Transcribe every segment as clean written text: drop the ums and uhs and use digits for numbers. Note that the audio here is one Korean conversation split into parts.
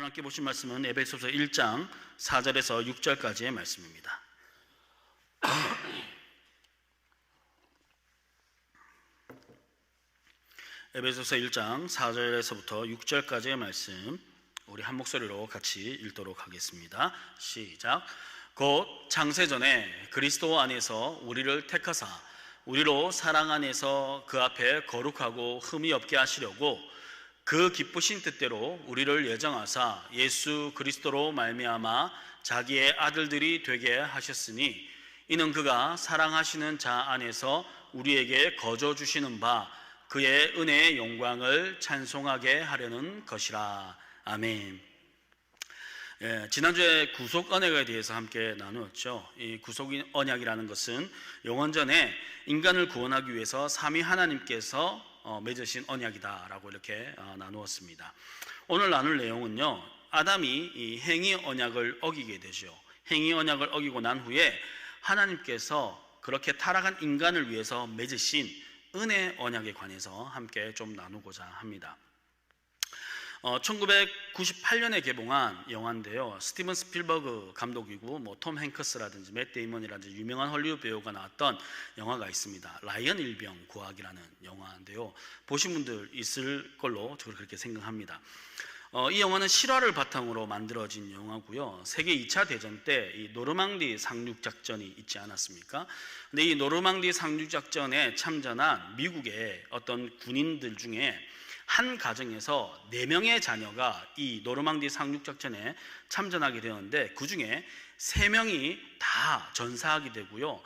오늘 함께 보신 말씀은 에베소서 1장 4절에서 6절까지의 말씀입니다. 에베소서 1장 4절에서부터 6절까지의 말씀, 우리 한 목소리로 같이 읽도록 하겠습니다. 시작. 곧 창세전에 그리스도 안에서 우리를 택하사 우리로 사랑 안에서 그 앞에 거룩하고 흠이 없게 하시려고 그 기쁘신 뜻대로 우리를 예정하사 예수 그리스도로 말미암아 자기의 아들들이 되게 하셨으니 이는 그가 사랑하시는 자 안에서 우리에게 거저 주시는 바 그의 은혜의 영광을 찬송하게 하려는 것이라. 아멘. 지난주에 구속 언약에 대해서 함께 나누었죠. 이 구속 언약이라는 것은 영원전에 인간을 구원하기 위해서 삼위 하나님께서 맺으신 언약이다라고 이렇게 나누었습니다. 오늘 나눌 내용은요, 아담이 이 행위 언약을 어기게 되죠. 행위 언약을 어기고 난 후에 하나님께서 그렇게 타락한 인간을 위해서 맺으신 은혜 언약에 관해서 함께 좀 나누고자 합니다. 1998년에 개봉한 영화인데요, 스티븐 스필버그 감독이고 톰 행크스라든지 맷 데이먼이라든지 유명한 헐리우드 배우가 나왔던 영화가 있습니다. 라이언 일병 구하기라는 영화인데요, 보신 분들 있을 걸로 저는 그렇게 생각합니다. 이 영화는 실화를 바탕으로 만들어진 영화고요, 세계 2차 대전 때 이 노르망디 상륙작전이 있지 않았습니까? 근데 이 노르망디 상륙작전에 참전한 미국의 어떤 군인들 중에 한 가정에서 4명의 자녀가 이 노르망디 상륙작전에 참전하게 되었는데, 그 중에 3명이 다 전사하게 되고요,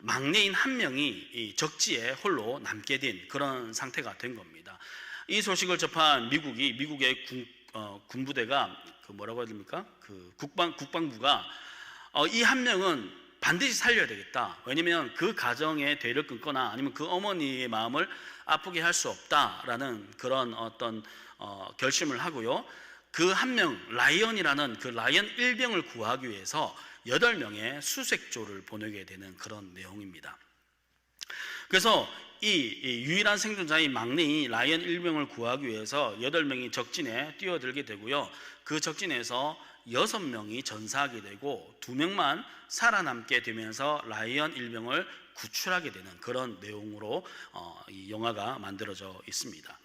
막내인 1명이 이 적지에 홀로 남게 된 그런 상태가 된 겁니다. 이 소식을 접한 미국의 군부대가 뭐라고 해야 됩니까? 국방부가 이 1명은 반드시 살려야 되겠다. 왜냐면 그 가정의 대를 끊거나 아니면 그 어머니의 마음을 아프게 할 수 없다라는 그런 어떤 결심을 하고요, 그 1명 라이언이라는 그 라이언 일병을 구하기 위해서 8명의 수색조를 보내게 되는 그런 내용입니다. 그래서 이 유일한 생존자인 막내인 라이언 일병을 구하기 위해서 8명이 적진에 뛰어들게 되고요, 그 적진에서 6명이 전사하게 되고 2명만 살아남게 되면서 라이언 일병을 구출하게 되는 그런 내용으로 이 영화가 만들어져 있습니다.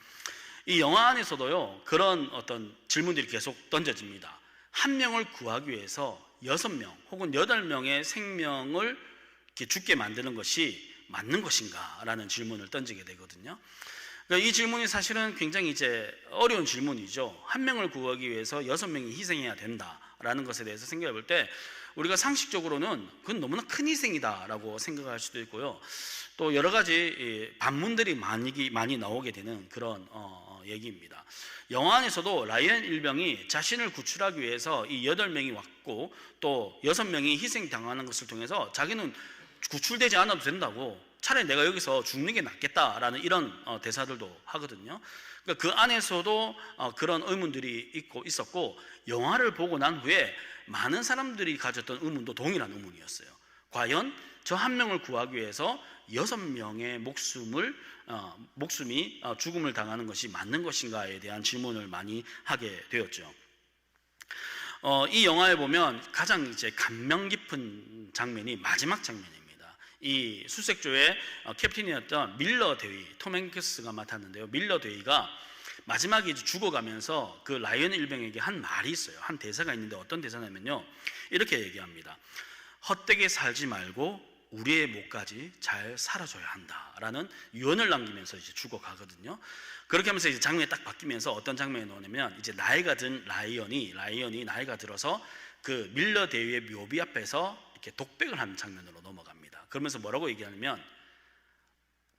이 영화 안에서도요, 그런 어떤 질문들이 계속 던져집니다. 1명을 구하기 위해서 6명 혹은 8명의 생명을 이렇게 죽게 만드는 것이 맞는 것인가? 라는 질문을 던지게 되거든요. 그러니까 이 질문이 사실은 굉장히 어려운 질문이죠. 1명을 구하기 위해서 6명이 희생해야 된다라는 것에 대해서 생각해 볼 때 우리가 상식적으로는 그건 너무나 큰 희생이다라고 생각할 수도 있고요, 또 여러 가지 반문들이 많이 나오게 되는 그런 얘기입니다. 영화 안에서도 라이언 일병이 자신을 구출하기 위해서 이 8명이 왔고 또 6명이 희생당하는 것을 통해서 자기는 구출되지 않아도 된다고, 차라리 내가 여기서 죽는 게 낫겠다라는 이런 대사들도 하거든요. 그러니까 그 안에서도 그런 의문들이 있었고, 영화를 보고 난 후에 많은 사람들이 가졌던 의문도 동일한 의문이었어요. 과연 저 1명을 구하기 위해서 6명의 목숨이 죽음을 당하는 것이 맞는 것인가에 대한 질문을 많이 하게 되었죠. 이 영화에 보면 가장 감명 깊은 장면이 마지막 장면입니다. 이 수색조의 캡틴이었던 밀러 대위, 톰 행크스가 맡았는데요, 밀러 대위가 마지막에 죽어가면서 그 라이언 일병에게 한 말이 있어요. 한 대사가 있는데 어떤 대사냐면요, 이렇게 얘기합니다. 헛되게 살지 말고 우리의 목까지 잘 살아줘야 한다라는 유언을 남기면서 죽어가거든요. 그렇게 하면서 장면이 딱 바뀌면서 어떤 장면이 나오냐면, 나이가 든 라이언이 나이가 들어서 그 밀러 대위의 묘비 앞에서 이렇게 독백을 하는 장면으로 넘어갑니다. 그러면서 뭐라고 얘기하냐면,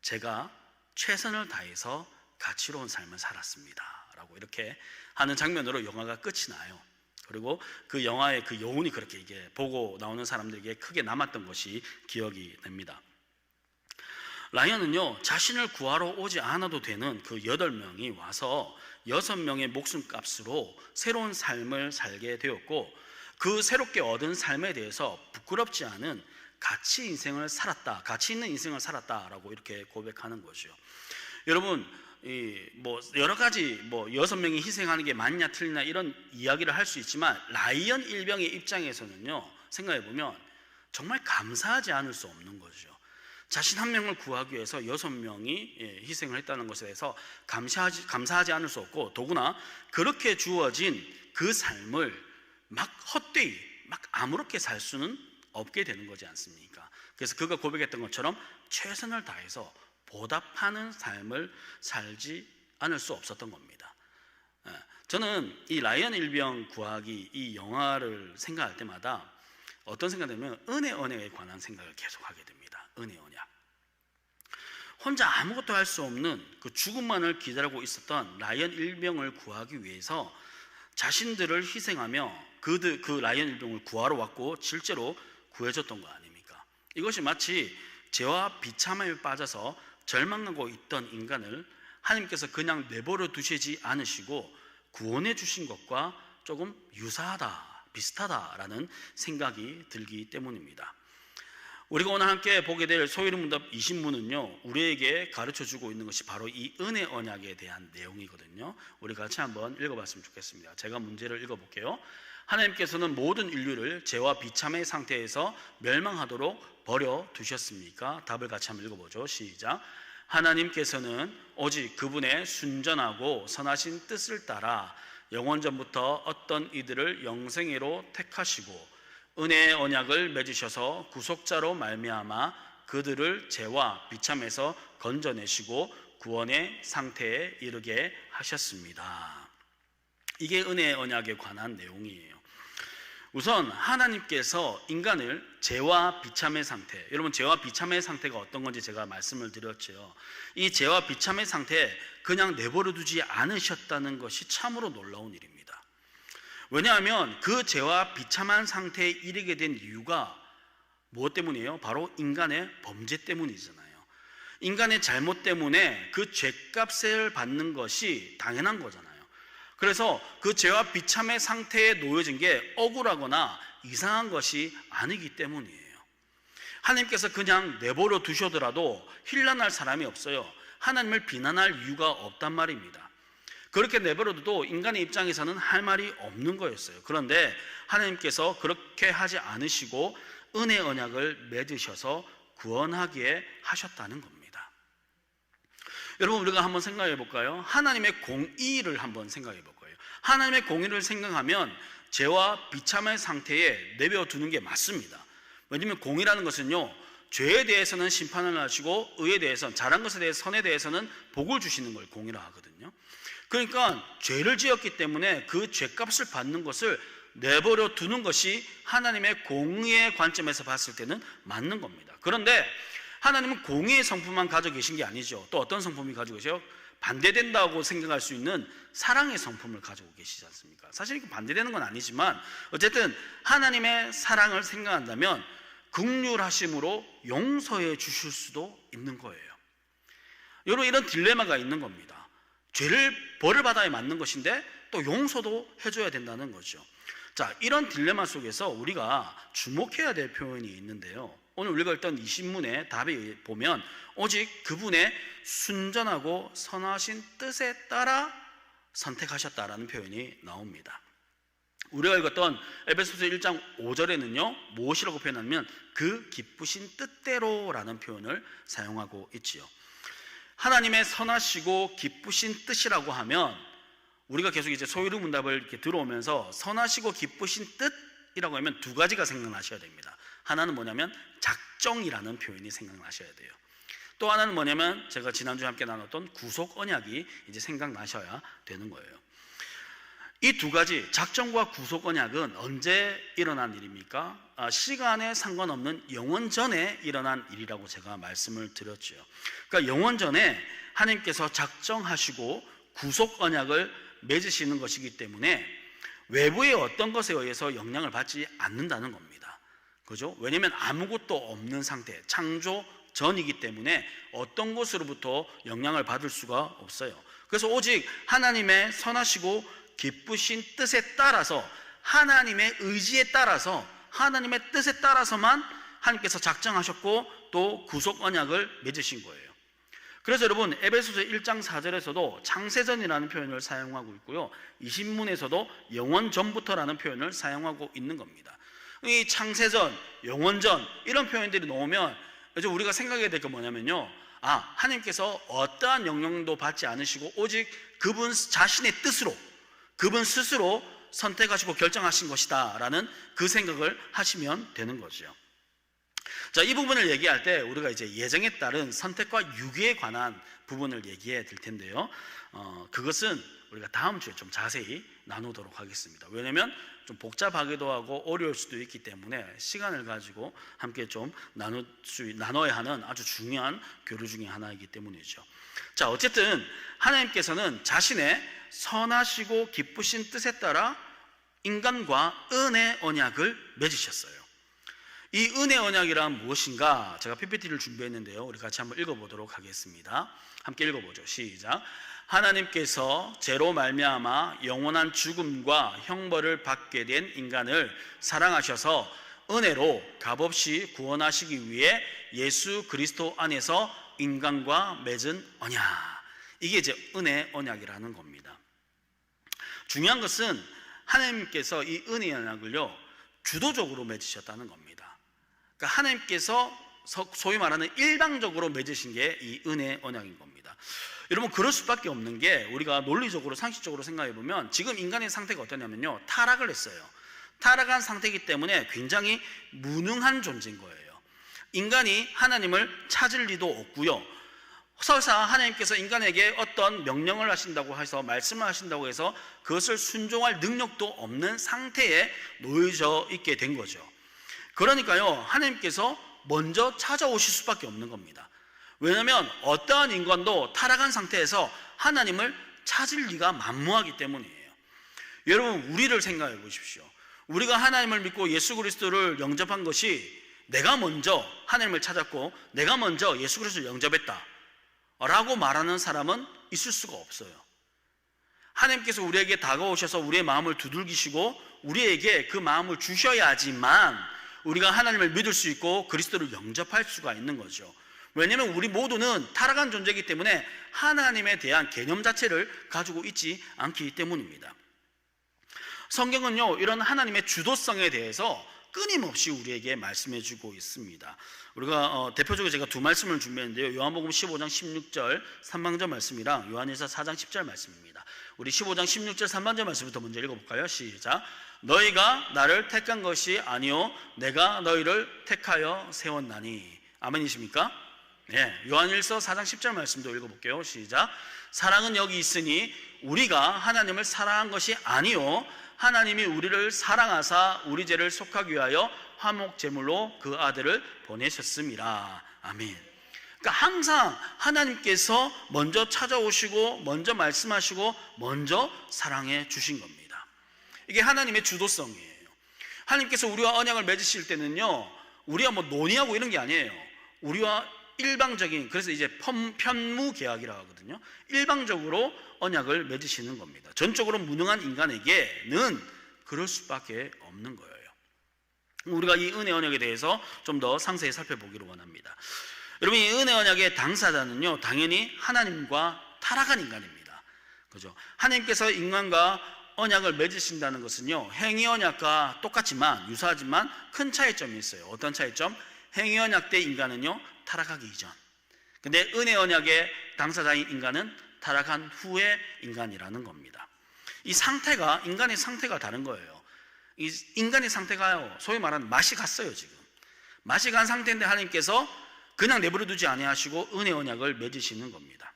제가 최선을 다해서 가치로운 삶을 살았습니다 라고 이렇게 하는 장면으로 영화가 끝이 나요. 그리고 그 영화의 그 여운이 그렇게 보고 나오는 사람들에게 크게 남았던 것이 기억이 납니다. 라이언은요, 자신을 구하러 오지 않아도 되는 그 8명이 와서 6명의 목숨값으로 새로운 삶을 살게 되었고, 그 새롭게 얻은 삶에 대해서 부끄럽지 않은 가치 있는 인생을 살았다라고 이렇게 고백하는 거죠. 여러분, 뭐 여러 가지 뭐 6명이 희생하는 게 맞냐 틀리냐 이런 이야기를 할 수 있지만 라이언 일병의 입장에서는요, 생각해 보면 정말 감사하지 않을 수 없는 거죠. 자신 한 명을 구하기 위해서 6명이 희생을 했다는 것에 대해서 감사하지 않을 수 없고, 더구나 그렇게 주어진 그 삶을 막 헛되이 막 아무렇게 살 수는 없게 되는 거지 않습니까? 그래서 그가 고백했던 것처럼 최선을 다해서 보답하는 삶을 살지 않을 수 없었던 겁니다. 저는 이 라이언 일병 구하기 이 영화를 생각할 때마다 어떤 생각이 들면 은혜 언약에 관한 생각을 계속하게 됩니다. 은혜 언약. 혼자 아무것도 할 수 없는 그 죽음만을 기다리고 있었던 라이언 일병을 구하기 위해서 자신들을 희생하며 그 라이언 일병을 구하러 왔고 실제로 구해줬던 거 아닙니까? 이것이 마치 죄와 비참함에 빠져서 절망하고 있던 인간을 하나님께서 그냥 내버려 두시지 않으시고 구원해 주신 것과 조금 유사하다, 비슷하다라는 생각이 들기 때문입니다. 우리가 오늘 함께 보게 될 소위문답 20문은요, 우리에게 가르쳐주고 있는 것이 바로 이 은혜 언약에 대한 내용이거든요. 우리 같이 한번 읽어봤으면 좋겠습니다. 제가 문제를 읽어볼게요. 하나님께서는 모든 인류를 죄와 비참의 상태에서 멸망하도록 버려두셨습니까? 답을 같이 한번 읽어보죠. 시작. 하나님께서는 오직 그분의 순전하고 선하신 뜻을 따라 영원전부터 어떤 이들을 영생애로 택하시고 은혜의 언약을 맺으셔서 구속자로 말미암아 그들을 죄와 비참에서 건져내시고 구원의 상태에 이르게 하셨습니다. 이게 은혜의 언약에 관한 내용이에요. 우선 하나님께서 인간을 죄와 비참의 상태, 여러분 죄와 비참의 상태가 어떤 건지 제가 말씀을 드렸죠. 이 죄와 비참의 상태에 그냥 내버려 두지 않으셨다는 것이 참으로 놀라운 일입니다. 왜냐하면 그 죄와 비참한 상태에 이르게 된 이유가 무엇 때문이에요? 바로 인간의 범죄 때문이잖아요. 인간의 잘못 때문에 그 죄값을 받는 것이 당연한 거잖아요. 그래서 그 죄와 비참의 상태에 놓여진 게 억울하거나 이상한 것이 아니기 때문이에요. 하나님께서 그냥 내버려 두셔더라도 힐난할 사람이 없어요. 하나님을 비난할 이유가 없단 말입니다. 그렇게 내버려둬도 인간의 입장에서는 할 말이 없는 거였어요. 그런데 하나님께서 그렇게 하지 않으시고 은혜 언약을 맺으셔서 구원하게 하셨다는 겁니다. 여러분, 우리가 한번 생각해 볼까요? 하나님의 공의를 한번 생각해 볼 거예요. 하나님의 공의를 생각하면 죄와 비참의 상태에 내버려두는 게 맞습니다. 왜냐하면 공의라는 것은요, 죄에 대해서는 심판을 하시고 의에 대해서는, 잘한 것에 대해서, 선에 대해서는 복을 주시는 걸 공의라 하거든요. 그러니까 죄를 지었기 때문에 그 죄값을 받는 것을 내버려 두는 것이 하나님의 공의의 관점에서 봤을 때는 맞는 겁니다. 그런데 하나님은 공의의 성품만 가지고 계신 게 아니죠. 또 어떤 성품이 가지고 계세요? 반대된다고 생각할 수 있는 사랑의 성품을 가지고 계시지 않습니까? 사실 이거 반대되는 건 아니지만 어쨌든 하나님의 사랑을 생각한다면 긍휼하심으로 용서해 주실 수도 있는 거예요. 여러분, 이런 딜레마가 있는 겁니다. 죄를 벌을 받아야 맞는 것인데 또 용서도 해줘야 된다는 거죠. 자, 이런 딜레마 속에서 우리가 주목해야 될 표현이 있는데요. 오늘 우리가 읽던 이 신문의 답에 보면 오직 그분의 순전하고 선하신 뜻에 따라 선택하셨다라는 표현이 나옵니다. 우리가 읽었던 에베소서 1장 5절에는요, 무엇이라고 표현하면 그 기쁘신 뜻대로라는 표현을 사용하고 있지요. 하나님의 선하시고 기쁘신 뜻이라고 하면 우리가 계속 이제 소유르 문답을 이렇게 들어오면서 선하시고 기쁘신 뜻이라고 하면 두 가지가 생각나셔야 됩니다. 하나는 뭐냐면 작정이라는 표현이 생각나셔야 돼요. 또 하나는 뭐냐면 제가 지난주에 함께 나눴던 구속 언약이 이제 생각나셔야 되는 거예요. 이 두 가지, 작정과 구속 언약은 언제 일어난 일입니까? 시간에 상관없는 영원 전에 일어난 일이라고 제가 말씀을 드렸죠. 그러니까 영원 전에 하나님께서 작정하시고 구속 언약을 맺으시는 것이기 때문에 외부의 어떤 것에 의해서 영향을 받지 않는다는 겁니다. 그죠? 왜냐하면 아무것도 없는 상태, 창조 전이기 때문에 어떤 것으로부터 영향을 받을 수가 없어요. 그래서 오직 하나님의 선하시고 기쁘신 뜻에 따라서, 하나님의 의지에 따라서, 하나님의 뜻에 따라서만 하나님께서 작정하셨고 또 구속 언약을 맺으신 거예요. 그래서 여러분 에베소서 1장 4절에서도 창세전이라는 표현을 사용하고 있고요, 이 신문에서도 영원 전부터라는 표현을 사용하고 있는 겁니다. 이 창세전, 영원전 이런 표현들이 나오면 이제 우리가 생각해야 될 게 뭐냐면요, 하나님께서 어떠한 영향도 받지 않으시고 오직 그분 자신의 뜻으로, 그분 스스로 선택하시고 결정하신 것이다 라는 그 생각을 하시면 되는 거죠. 자, 이 부분을 얘기할 때 우리가 이제 예정에 따른 선택과 유기에 관한 부분을 얘기해 드릴 텐데요, 그것은 우리가 다음 주에 좀 자세히 나누도록 하겠습니다. 왜냐하면 복잡하기도 하고 어려울 수도 있기 때문에 시간을 가지고 함께 좀 나눠야 하는 아주 중요한 교류 중에 하나이기 때문이죠. 자, 어쨌든 하나님께서는 자신의 선하시고 기쁘신 뜻에 따라 인간과 은혜 언약을 맺으셨어요. 이 은혜 언약이란 무엇인가 제가 PPT를 준비했는데요, 우리 같이 한번 읽어보도록 하겠습니다. 함께 읽어보죠. 시작. 하나님께서 죄로 말미암아 영원한 죽음과 형벌을 받게 된 인간을 사랑하셔서 은혜로 값없이 구원하시기 위해 예수 그리스도 안에서 인간과 맺은 언약, 이게 이제 은혜 언약이라는 겁니다. 중요한 것은 하나님께서 이 은혜 언약을요 주도적으로 맺으셨다는 겁니다. 그러니까 하나님께서 소위 말하는 일방적으로 맺으신 게 이 은혜 언약인 겁니다. 여러분, 그럴 수밖에 없는 게 우리가 논리적으로 상식적으로 생각해 보면 지금 인간의 상태가 어떠냐면요, 타락을 했어요. 타락한 상태이기 때문에 굉장히 무능한 존재인 거예요. 인간이 하나님을 찾을 리도 없고요, 설사 하나님께서 인간에게 어떤 명령을 하신다고 해서, 말씀을 하신다고 해서 그것을 순종할 능력도 없는 상태에 놓여져 있게 된 거죠. 그러니까요, 하나님께서 먼저 찾아오실 수밖에 없는 겁니다. 왜냐하면 어떠한 인간도 타락한 상태에서 하나님을 찾을 리가 만무하기 때문이에요. 여러분, 우리를 생각해 보십시오. 우리가 하나님을 믿고 예수 그리스도를 영접한 것이 내가 먼저 하나님을 찾았고 내가 먼저 예수 그리스도를 영접했다 라고 말하는 사람은 있을 수가 없어요. 하나님께서 우리에게 다가오셔서 우리의 마음을 두들기시고 우리에게 그 마음을 주셔야지만 우리가 하나님을 믿을 수 있고 그리스도를 영접할 수가 있는 거죠. 왜냐하면 우리 모두는 타락한 존재이기 때문에 하나님에 대한 개념 자체를 가지고 있지 않기 때문입니다. 성경은요, 이런 하나님의 주도성에 대해서 끊임없이 우리에게 말씀해 주고 있습니다. 우리가 대표적으로 제가 두 말씀을 준비했는데요, 요한복음 15장 16절 3방절 말씀이랑 요한일서 4장 10절 말씀입니다. 우리 15장 16절 3방절 말씀부터 먼저 읽어볼까요? 시작. 너희가 나를 택한 것이 아니요 내가 너희를 택하여 세웠나니. 아멘이십니까? 네, 요한일서 4장 10절 말씀도 읽어볼게요. 시작. 사랑은 여기 있으니 우리가 하나님을 사랑한 것이 아니요 하나님이 우리를 사랑하사 우리 죄를 속하기 위하여 화목 제물로 그 아들을 보내셨음이라. 아멘. 그러니까 항상 하나님께서 먼저 찾아오시고 먼저 말씀하시고 먼저 사랑해 주신 겁니다. 이게 하나님의 주도성이에요. 하나님께서 우리와 언약을 맺으실 때는요, 우리가 뭐 논의하고 이런 게 아니에요. 우리와 일방적인, 그래서 이제 편무 계약이라고 하거든요. 일방적으로 언약을 맺으시는 겁니다. 전적으로 무능한 인간에게는 그럴 수밖에 없는 거예요. 우리가 이 은혜 언약에 대해서 좀 더 상세히 살펴보기를 원합니다. 여러분, 이 은혜 언약의 당사자는요, 당연히 하나님과 타락한 인간입니다. 그죠? 하나님께서 인간과 언약을 맺으신다는 것은요, 행위 언약과 똑같지만 유사하지만 큰 차이점이 있어요. 어떤 차이점? 행위 언약 때 인간은요 타락하기 이전, 근데 은혜 언약의 당사자인 인간은 타락한 후의 인간이라는 겁니다. 이 상태가, 인간의 상태가 다른 거예요. 이 인간의 상태가요, 소위 말하는 맛이 갔어요. 지금 맛이 간 상태인데 하나님께서 그냥 내버려 두지 아니하시고 은혜 언약을 맺으시는 겁니다.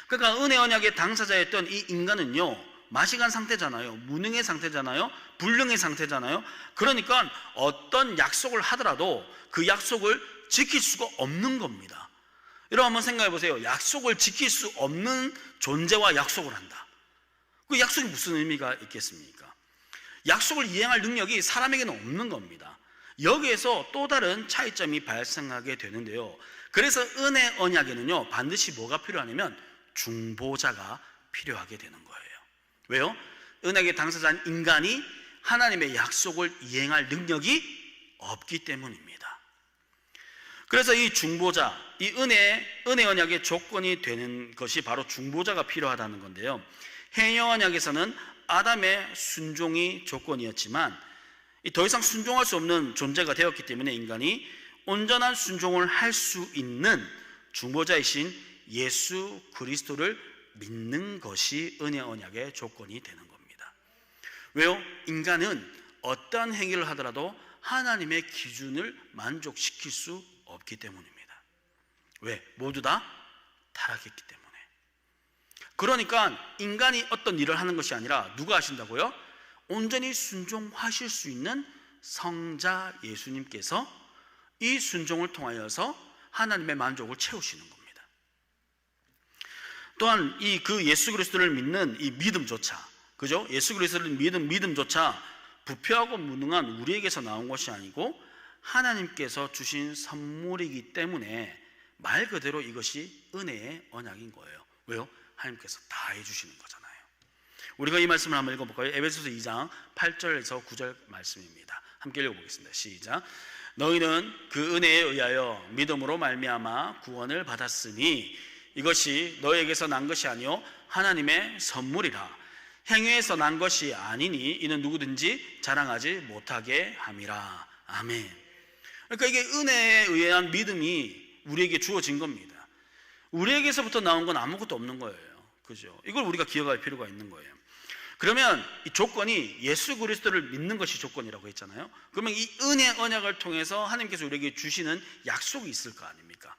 그러니까 은혜 언약의 당사자였던 이 인간은요, 맛이 간 상태잖아요. 무능의 상태잖아요. 불능의 상태잖아요. 그러니까 어떤 약속을 하더라도 그 약속을 지킬 수가 없는 겁니다. 여러분 한번 생각해 보세요. 약속을 지킬 수 없는 존재와 약속을 한다. 그 약속이 무슨 의미가 있겠습니까? 약속을 이행할 능력이 사람에게는 없는 겁니다. 여기에서 또 다른 차이점이 발생하게 되는데요, 그래서 은혜 언약에는요 반드시 뭐가 필요하냐면 중보자가 필요하게 되는 거예요. 왜요? 은혜의 당사자인 인간이 하나님의 약속을 이행할 능력이 없기 때문입니다. 그래서 이 중보자, 이 은혜 언약의 조건이 되는 것이 바로 중보자가 필요하다는 건데요. 행위 언약에서는 아담의 순종이 조건이었지만 더 이상 순종할 수 없는 존재가 되었기 때문에 인간이 온전한 순종을 할 수 있는 중보자이신 예수 그리스도를 믿는 것이 은혜 언약의 조건이 되는 겁니다. 왜요? 인간은 어떠한 행위를 하더라도 하나님의 기준을 만족시킬 수 없기 때문입니다. 왜? 모두 다 타락했기 때문에. 그러니까 인간이 어떤 일을 하는 것이 아니라 누가 하신다고요? 온전히 순종하실 수 있는 성자 예수님께서 이 순종을 통하여서 하나님의 만족을 채우시는 겁니다. 또한 그 예수 그리스도를 믿는 이 믿음조차, 그죠? 예수 그리스도를 믿는 믿음조차 부패하고 무능한 우리에게서 나온 것이 아니고 하나님께서 주신 선물이기 때문에 말 그대로 이것이 은혜의 언약인 거예요. 왜요? 하나님께서 다 해주시는 거잖아요. 우리가 이 말씀을 한번 읽어볼까요? 에베소서 2장 8절에서 9절 말씀입니다. 함께 읽어보겠습니다. 시작. 너희는 그 은혜에 의하여 믿음으로 말미암아 구원을 받았으니 이것이 너희에게서 난 것이 아니요 하나님의 선물이라. 행위에서 난 것이 아니니 이는 누구든지 자랑하지 못하게 함이라. 아멘. 그러니까 이게 은혜에 의한 믿음이 우리에게 주어진 겁니다. 우리에게서부터 나온 건 아무것도 없는 거예요. 그죠? 이걸 우리가 기억할 필요가 있는 거예요. 그러면 이 조건이 예수 그리스도를 믿는 것이 조건이라고 했잖아요. 그러면 이 은혜 언약을 통해서 하나님께서 우리에게 주시는 약속이 있을 거 아닙니까?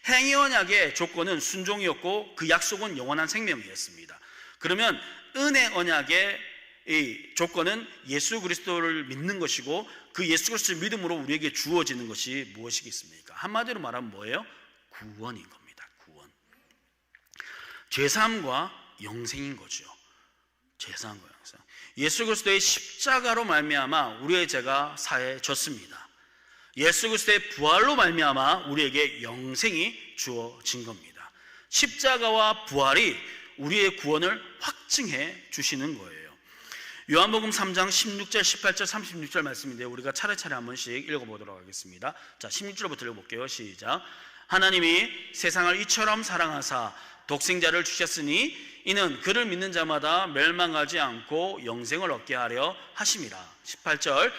행위 언약의 조건은 순종이었고 그 약속은 영원한 생명이었습니다. 그러면 은혜 언약의 이 조건은 예수 그리스도를 믿는 것이고 그 예수 그리스도를 믿음으로 우리에게 주어지는 것이 무엇이겠습니까? 한마디로 말하면 뭐예요? 구원인 겁니다. 구원. 죄사함과 영생인 거죠. 죄사함과 영생. 예수 그리스도의 십자가로 말미암아 우리의 죄가 사해졌습니다. 예수 그리스도의 부활로 말미암아 우리에게 영생이 주어진 겁니다. 십자가와 부활이 우리의 구원을 확증해 주시는 거예요. 요한복음 3장 16절, 18절, 36절 말씀인데요. 우리가 차례차례 한 번씩 읽어보도록 하겠습니다. 자, 16절부터 읽어볼게요. 시작. 하나님이 세상을 이처럼 사랑하사 독생자를 주셨으니 이는 그를 믿는 자마다 멸망하지 않고 영생을 얻게 하려 하심이라. 18절.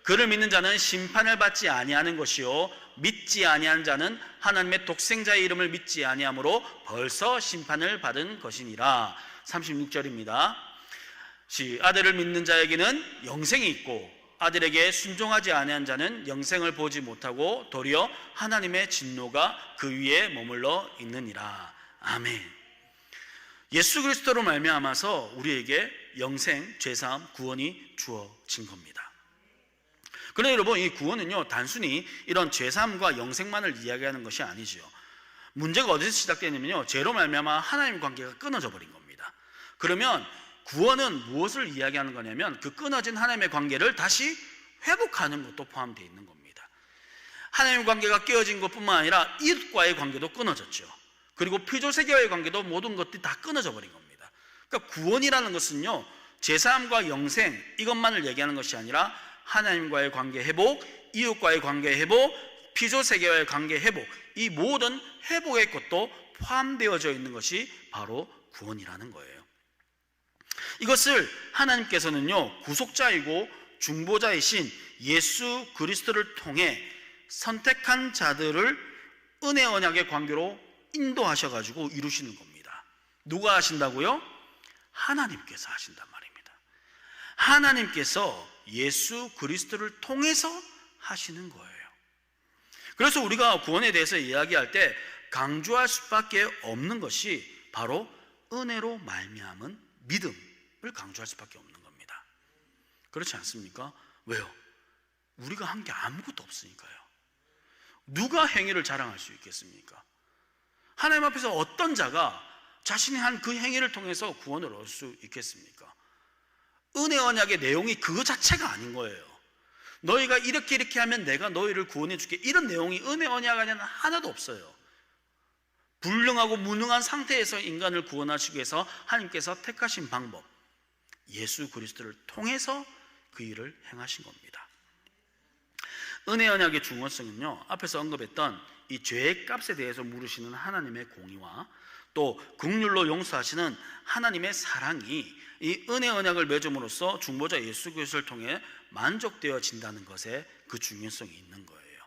그를 믿는 자는 심판을 받지 아니하는 것이요 믿지 아니한 자는 하나님의 독생자의 이름을 믿지 아니하므로 벌써 심판을 받은 것이니라. 36절입니다. 아들을 믿는 자에게는 영생이 있고 아들에게 순종하지 아니한 자는 영생을 보지 못하고 도리어 하나님의 진노가 그 위에 머물러 있느니라. 아멘. 예수 그리스도로 말미암아서 우리에게 영생, 죄사함, 구원이 주어진 겁니다. 그런데 여러분, 이 구원은요 단순히 이런 죄사함과 영생만을 이야기하는 것이 아니지요. 문제가 어디서 시작되냐면요, 죄로 말미암아 하나님의 관계가 끊어져 버린 겁니다. 그러면 구원은 무엇을 이야기하는 거냐면 그 끊어진 하나님의 관계를 다시 회복하는 것도 포함되어 있는 겁니다. 하나님의 관계가 깨어진 것뿐만 아니라 이웃과의 관계도 끊어졌죠. 그리고 피조세계와의 관계도 모든 것들이 다 끊어져 버린 겁니다. 그러니까 구원이라는 것은요 제사함과 영생 이것만을 얘기하는 것이 아니라 하나님과의 관계 회복, 이웃과의 관계 회복, 피조세계와의 관계 회복, 이 모든 회복의 것도 포함되어져 있는 것이 바로 구원이라는 거예요. 이것을 하나님께서는요 구속자이고 중보자이신 예수 그리스도를 통해 선택한 자들을 은혜 언약의 관계로 인도하셔가지고 이루시는 겁니다. 누가 하신다고요? 하나님께서 하신단 말입니다. 하나님께서 예수 그리스도를 통해서 하시는 거예요. 그래서 우리가 구원에 대해서 이야기할 때 강조할 수밖에 없는 것이 바로 은혜로 말미암은 믿음을 강조할 수밖에 없는 겁니다. 그렇지 않습니까? 왜요? 우리가 한 게 아무것도 없으니까요. 누가 행위를 자랑할 수 있겠습니까? 하나님 앞에서 어떤 자가 자신이 한 그 행위를 통해서 구원을 얻을 수 있겠습니까? 은혜 언약의 내용이 그거 자체가 아닌 거예요. 너희가 이렇게 하면 내가 너희를 구원해 줄게, 이런 내용이 은혜 언약 안에는 하나도 없어요. 불능하고 무능한 상태에서 인간을 구원하시기 위해서 하나님께서 택하신 방법, 예수 그리스도를 통해서 그 일을 행하신 겁니다. 은혜 언약의 중요성은요, 앞에서 언급했던 이 죄의 값에 대해서 물으시는 하나님의 공의와 또 긍휼로 용서하시는 하나님의 사랑이 이 은혜 언약을 맺음으로써 중보자 예수 그리스도를 통해 만족되어진다는 것에 그 중요성이 있는 거예요.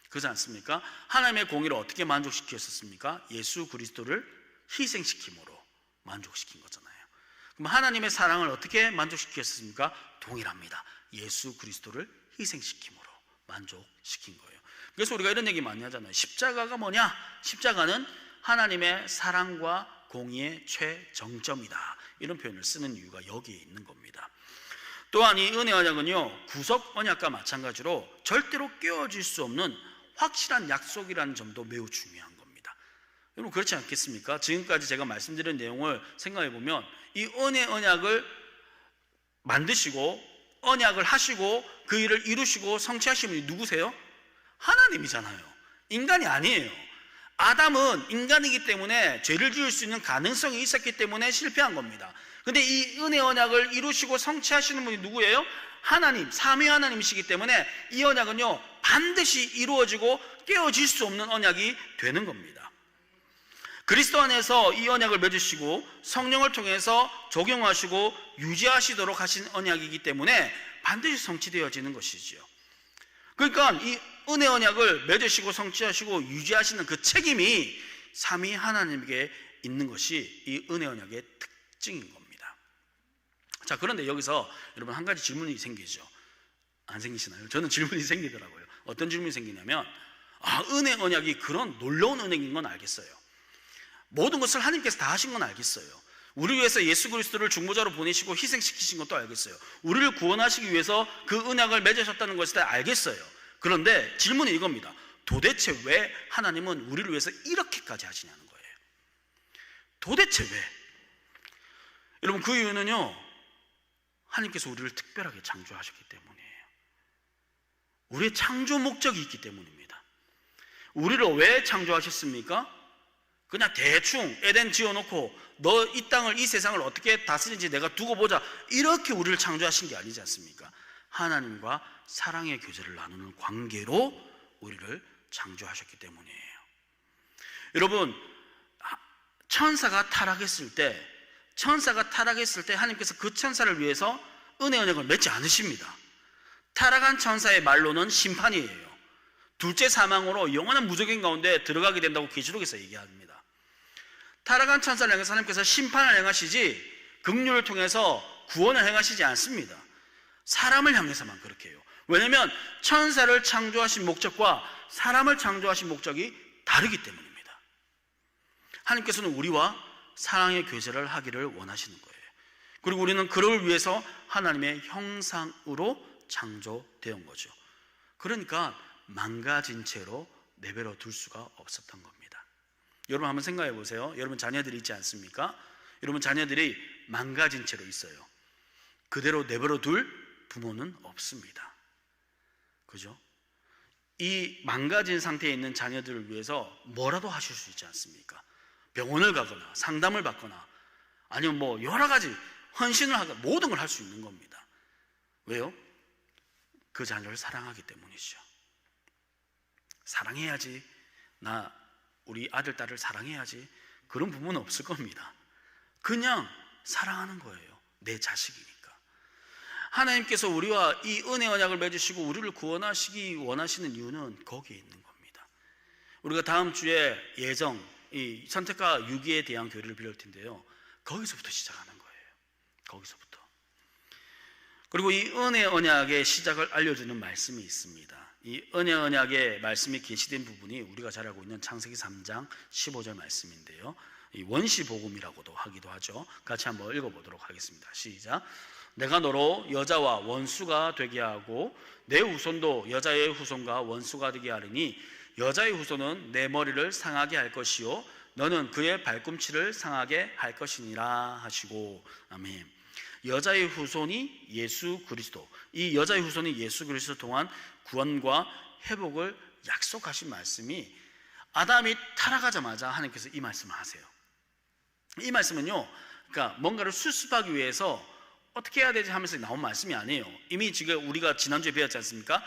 그렇지 않습니까? 하나님의 공의를 어떻게 만족시켰었습니까? 예수 그리스도를 희생시킴으로 만족시킨 거잖아요. 그럼 하나님의 사랑을 어떻게 만족시켰습니까? 동일합니다. 예수 그리스도를 희생시킴으로 만족시킨 거예요. 그래서 우리가 이런 얘기 많이 하잖아요. 십자가가 뭐냐? 십자가는 하나님의 사랑과 공의의 최정점이다. 이런 표현을 쓰는 이유가 여기에 있는 겁니다. 또한 이 은혜 언약은요, 구속 언약과 마찬가지로 절대로 깨어질 수 없는 확실한 약속이라는 점도 매우 중요한 겁니다. 여러분 그렇지 않겠습니까? 지금까지 제가 말씀드린 내용을 생각해 보면 이 은혜 언약을 만드시고 언약을 하시고 그 일을 이루시고 성취하신 분이 누구세요? 하나님이잖아요. 인간이 아니에요. 아담은 인간이기 때문에 죄를 지을 수 있는 가능성이 있었기 때문에 실패한 겁니다. 근데 이 은혜 언약을 이루시고 성취하시는 분이 누구예요? 하나님, 삼위 하나님이시기 때문에 이 언약은요, 반드시 이루어지고 깨어질 수 없는 언약이 되는 겁니다. 그리스도 안에서 이 언약을 맺으시고 성령을 통해서 적용하시고 유지하시도록 하신 언약이기 때문에 반드시 성취되어지는 것이지요. 그러니까 이 은혜 언약을 맺으시고 성취하시고 유지하시는 그 책임이 삼위 하나님에게 있는 것이 이 은혜 언약의 특징인 겁니다. 자, 그런데 여기서 여러분 한 가지 질문이 생기죠. 안 생기시나요? 저는 질문이 생기더라고요. 어떤 질문이 생기냐면, 은혜 언약이 그런 놀라운 은혜인 건 알겠어요. 모든 것을 하나님께서 다 하신 건 알겠어요. 우리 위해서 예수 그리스도를 중보자로 보내시고 희생시키신 것도 알겠어요. 우리를 구원하시기 위해서 그 언약을 맺으셨다는 것을 다 알겠어요. 그런데 질문이 이겁니다. 도대체 왜 하나님은 우리를 위해서 이렇게까지 하시냐는 거예요. 도대체 왜? 여러분 그 이유는요, 하나님께서 우리를 특별하게 창조하셨기 때문이에요. 우리의 창조 목적이 있기 때문입니다. 우리를 왜 창조하셨습니까? 그냥 대충 에덴 지어놓고 너 이 땅을, 이 세상을 어떻게 다스리는지 내가 두고 보자, 이렇게 우리를 창조하신 게 아니지 않습니까? 하나님과 사랑의 교제를 나누는 관계로 우리를 창조하셨기 때문이에요. 여러분, 천사가 타락했을 때 하나님께서 그 천사를 위해서 은혜 언약을 맺지 않으십니다. 타락한 천사의 말로는 심판이에요. 둘째 사망으로 영원한 무적인 가운데 들어가게 된다고 계시록에서 얘기합니다. 타락한 천사를 향해서 하나님께서 심판을 행하시지 긍휼을 통해서 구원을 행하시지 않습니다. 사람을 향해서만 그렇게 해요. 왜냐하면 천사를 창조하신 목적과 사람을 창조하신 목적이 다르기 때문입니다. 하나님께서는 우리와 사랑의 교제를 하기를 원하시는 거예요. 그리고 우리는 그를 위해서 하나님의 형상으로 창조되온 거죠. 그러니까 망가진 채로 내버려 둘 수가 없었던 겁니다. 여러분 한번 생각해 보세요. 여러분 자녀들이 있지 않습니까? 여러분 자녀들이 망가진 채로 있어요. 그대로 내버려 둘 부모는 없습니다. 그죠? 이 망가진 상태에 있는 자녀들을 위해서 뭐라도 하실 수 있지 않습니까? 병원을 가거나 상담을 받거나 아니면 뭐 여러 가지 헌신을 하거나 모든 걸 할 수 있는 겁니다. 왜요? 그 자녀를 사랑하기 때문이죠. 사랑해야지, 우리 아들 딸을 사랑해야지, 그런 부모는 없을 겁니다. 그냥 사랑하는 거예요. 내 자식이니까. 하나님께서 우리와 이 은혜 언약을 맺으시고 우리를 구원하시기 원하시는 이유는 거기에 있는 겁니다. 우리가 다음 주에 이 선택과 유기에 대한 교리를 배울 텐데요, 거기서부터 시작하는 거예요. 거기서부터. 그리고 이 은혜 언약의 시작을 알려주는 말씀이 있습니다. 이 은혜 언약의 말씀이 계시된 부분이 우리가 잘 알고 있는 창세기 3장 15절 말씀인데요, 이 원시복음이라고도 하기도 하죠. 같이 한번 읽어보도록 하겠습니다. 시작. 내가 너로 여자와 원수가 되게 하고 내 후손도 여자의 후손과 원수가 되게 하리니 여자의 후손은 내 머리를 상하게 할 것이요 너는 그의 발꿈치를 상하게 할 것이니라 하시고. 아멘. 여자의 후손이 예수 그리스도, 이 여자의 후손이 예수 그리스도 동안 구원과 회복을 약속하신 말씀이 아담이 타락하자마자 하나님께서 이 말씀을 하세요. 이 말씀은요, 그러니까 뭔가를 수습하기 위해서 어떻게 해야 되지 하면서 나온 말씀이 아니에요. 이미 지금 우리가 지난주에 배웠지 않습니까?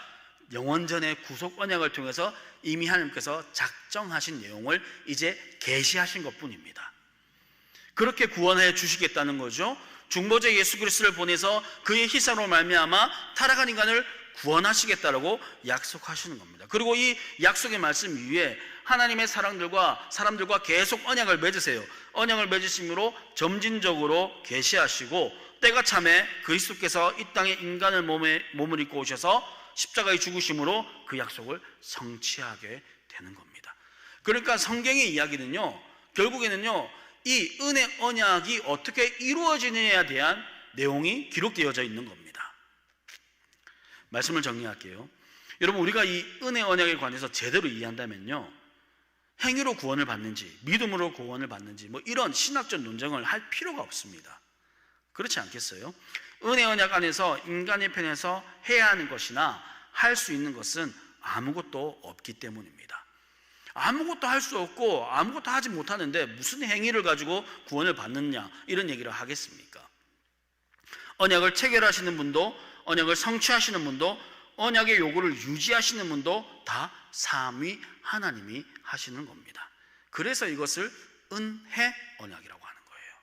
영원전의 구속 언약을 통해서 이미 하나님께서 작정하신 내용을 이제 계시하신 것뿐입니다. 그렇게 구원해 주시겠다는 거죠. 중보자 예수 그리스도를 보내서 그의 희생으로 말미암아 타락한 인간을 구원하시겠다라고 약속하시는 겁니다. 그리고 이 약속의 말씀 위에 하나님의 사람들과 계속 언약을 맺으세요. 언약을 맺으심으로 점진적으로 계시하시고 때가 참에 그리스도께서 이 땅에 인간을 몸을 입고 오셔서 십자가에 죽으심으로 그 약속을 성취하게 되는 겁니다. 그러니까 성경의 이야기는요, 결국에는요, 이 은혜 언약이 어떻게 이루어지느냐에 대한 내용이 기록되어져 있는 겁니다. 말씀을 정리할게요. 여러분, 우리가 이 은혜 언약에 관해서 제대로 이해한다면요, 행위로 구원을 받는지 믿음으로 구원을 받는지 뭐 이런 신학적 논쟁을 할 필요가 없습니다. 그렇지 않겠어요? 은혜 언약 안에서 인간의 편에서 해야 하는 것이나 할 수 있는 것은 아무것도 없기 때문입니다. 아무것도 할 수 없고 아무것도 하지 못하는데 무슨 행위를 가지고 구원을 받느냐, 이런 얘기를 하겠습니까? 언약을 체결하시는 분도, 언약을 성취하시는 분도, 언약의 요구를 유지하시는 분도 다 삼위 하나님이 하시는 겁니다. 그래서 이것을 은혜 언약이라고 하는 거예요.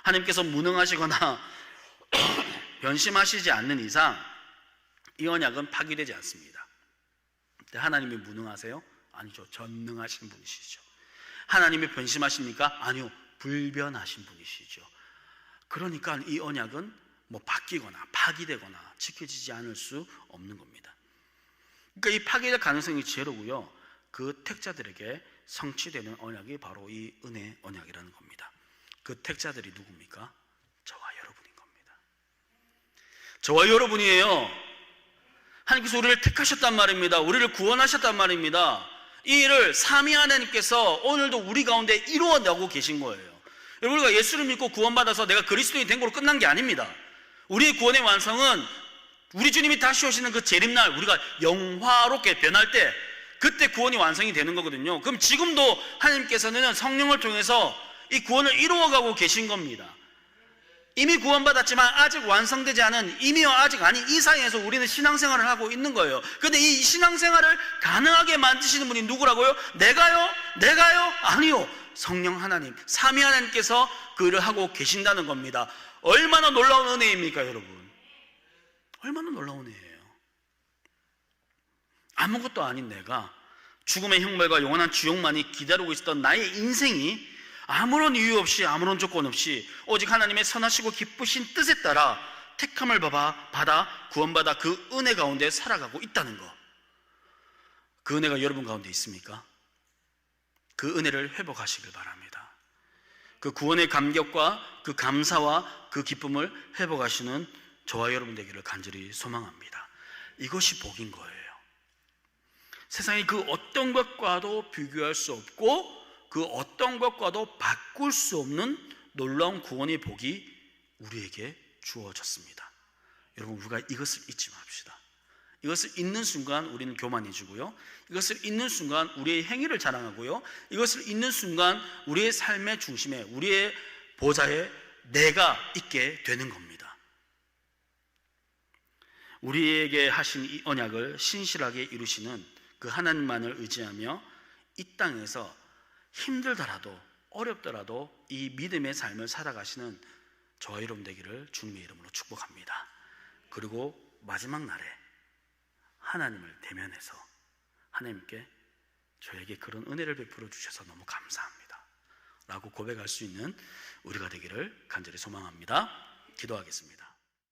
하나님께서 무능하시거나 변심하시지 않는 이상 이 언약은 파기되지 않습니다. 근데 하나님이 무능하세요? 아니죠. 전능하신 분이시죠. 하나님이 변심하십니까? 아니요. 불변하신 분이시죠. 그러니까 이 언약은 뭐 바뀌거나 파기되거나 지켜지지 않을 수 없는 겁니다. 그러니까 이 파기될 가능성이 제로고요. 그 택자들에게 성취되는 언약이 바로 이 은혜 언약이라는 겁니다. 그 택자들이 누굽니까? 저와 여러분인 겁니다. 저와 여러분이에요. 하나님께서 우리를 택하셨단 말입니다. 우리를 구원하셨단 말입니다. 이 일을 삼위 하나님께서 오늘도 우리 가운데 이루어내고 계신 거예요. 우리가 예수를 믿고 구원받아서 내가 그리스도인이 된 걸로 끝난 게 아닙니다. 우리의 구원의 완성은 우리 주님이 다시 오시는 그 재림날, 우리가 영화롭게 변할 때, 그때 구원이 완성이 되는 거거든요. 그럼 지금도 하나님께서는 성령을 통해서 이 구원을 이루어가고 계신 겁니다. 이미 구원받았지만 아직 완성되지 않은, 이미와 아직 아닌 이 사이에서 우리는 신앙생활을 하고 있는 거예요. 그런데 이 신앙생활을 가능하게 만드시는 분이 누구라고요? 내가요? 아니요. 성령 하나님, 삼위 하나님께서 그 일을 하고 계신다는 겁니다. 얼마나 놀라운 은혜입니까, 여러분? 얼마나 놀라운 은혜예요. 아무것도 아닌 내가, 죽음의 형벌과 영원한 지옥만이 기다리고 있었던 나의 인생이 아무런 이유 없이, 아무런 조건 없이 오직 하나님의 선하시고 기쁘신 뜻에 따라 택함을 받아 구원받아 그 은혜 가운데 살아가고 있다는 거. 그 은혜가 여러분 가운데 있습니까? 그 은혜를 회복하시길 바랍니다. 그 구원의 감격과 그 감사와 그 기쁨을 회복하시는 저와 여러분 되기를 간절히 소망합니다. 이것이 복인 거예요. 세상의 그 어떤 것과도 비교할 수 없고 그 어떤 것과도 바꿀 수 없는 놀라운 구원의 복이 우리에게 주어졌습니다. 여러분, 우리가 이것을 잊지 맙시다. 이것을 잊는 순간 우리는 교만해지고요, 이것을 잊는 순간 우리의 행위를 자랑하고요, 이것을 잊는 순간 우리의 삶의 중심에, 우리의 보좌에 내가 있게 되는 겁니다. 우리에게 하신 이 언약을 신실하게 이루시는 그 하나님만을 의지하며 이 땅에서 힘들더라도 어렵더라도 이 믿음의 삶을 살아가시는 저와 여러분 되기를 주님의 이름으로 축복합니다. 그리고 마지막 날에 하나님을 대면해서 하나님께 저에게 그런 은혜를 베풀어 주셔서 너무 감사합니다 라고 고백할 수 있는 우리가 되기를 간절히 소망합니다. 기도하겠습니다.